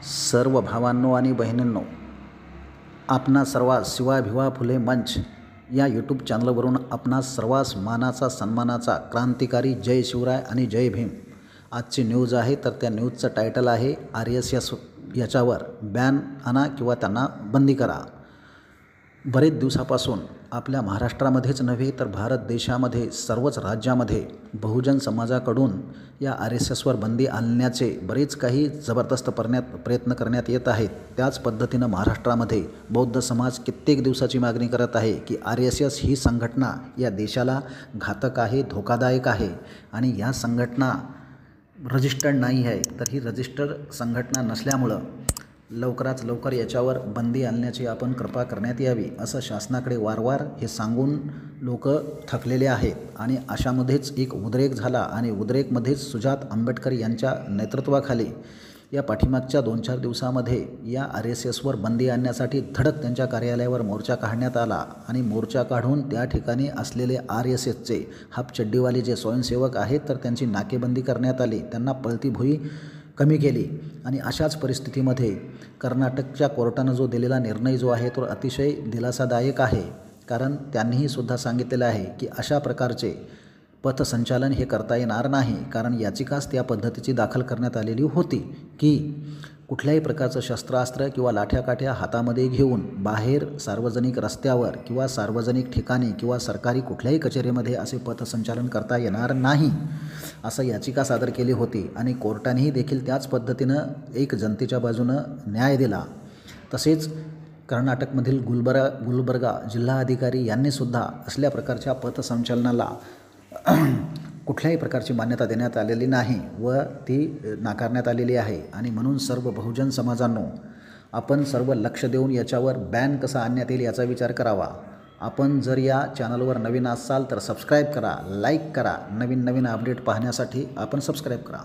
सर्व भावांनो आणि बहिणींनो, आपणा सर्वांस शिवाभिवा फुले मंच या यूट्यूब चॅनलवरून आपणास सर्वांस मानाचा सन्मानाचा क्रांतिकारी जय शिवराय आणि जय भीम. आजची न्यूज आहे, तर त्या न्यूजचं टायटल आहे RSS याच्यावर बॅन आणा किंवा त्यांना बंदी करा. बरेच दिवसापासून आपल्या महाराष्ट्रामध्येच नव्हे तर भारत देशामध्ये सर्वच राज्यामध्ये बहुजन समाजाकडून या RSSवर बंदी आणण्याचे बरेच काही जबरदस्त प्रयत्न करण्यात येत आहेत. त्याच पद्धतीनं महाराष्ट्रामध्ये बौद्ध समाज कित्येक दिवसाची मागणी करत आहे की RSS ही संघटना या देशाला घातक आहे, धोकादायक आहे आणि या संघटना रजिस्टर्ड नाही आहे. तर ही रजिस्टर्ड संघटना नसल्यामुळं लवकरात लवकर याच्यावर बंदी आणण्याची आपण कृपा करण्यात यावी, असं शासनाकडे वारंवार हे सांगून लोक थकलेले आहेत. आणि अशामध्येच एक उद्रेक झाला आणि उद्रेकमध्येच सुजात आंबेडकर यांच्या नेतृत्वाखाली या पाठीमागच्या 2-4 दिवसामध्ये या RSSवर बंदी आणण्यासाठी धडक त्यांच्या कार्यालयावर मोर्चा काढण्यात आला आणि मोर्चा काढून त्या ठिकाणी असलेले RSSचे हाफचड्डीवाले जे स्वयंसेवक आहेत तर त्यांची नाकेबंदी करण्यात आली, त्यांना पळती भुई कमी केली. आणि अशाच परिस्थितीमध्ये कर्नाटकच्या कोर्टानं जो दिलेला निर्णय जो आहे तो अतिशय दिलासादायक आहे, कारण त्यांनीही सुद्धा सांगितलेलं आहे की अशा प्रकारचे पथसंचालन हे करता येणार नाही. कारण याचिकाच त्या पद्धतीची दाखल करण्यात आलेली होती की कुठल्याही प्रकारचं शस्त्रास्त्र किंवा लाठ्याकाठ्या हातामध्ये घेऊन बाहेर सार्वजनिक रस्त्यावर किंवा सार्वजनिक ठिकाणी किंवा सरकारी कुठल्याही कचेरीमध्ये असे पथसंचालन करता येणार नाही, असं याचिका सादर केली होती. आणि कोर्टानेही देखील त्याच पद्धतीनं एक जनतेच्या बाजूनं न्याय दिला. तसेच कर्नाटकमधील गुलबर्गा जिल्हाधिकारी यांनीसुद्धा असल्या प्रकारच्या पथसंचलनाला कुठल्याही प्रकारची मान्यता देण्यात आलेली नाही व ती नाकारण्यात आलेली आहे. आणि म्हणून सर्व बहुजन समाजांनो, आपण सर्व लक्ष देऊन याच्यावर बॅन कसा आणण्यात येईल याचा विचार करावा. आपण जर या चॅनलवर नवीन असाल तर सबस्क्राईब करा, लाईक करा. नवीन अपडेट पाहण्यासाठी आपण सबस्क्राईब करा.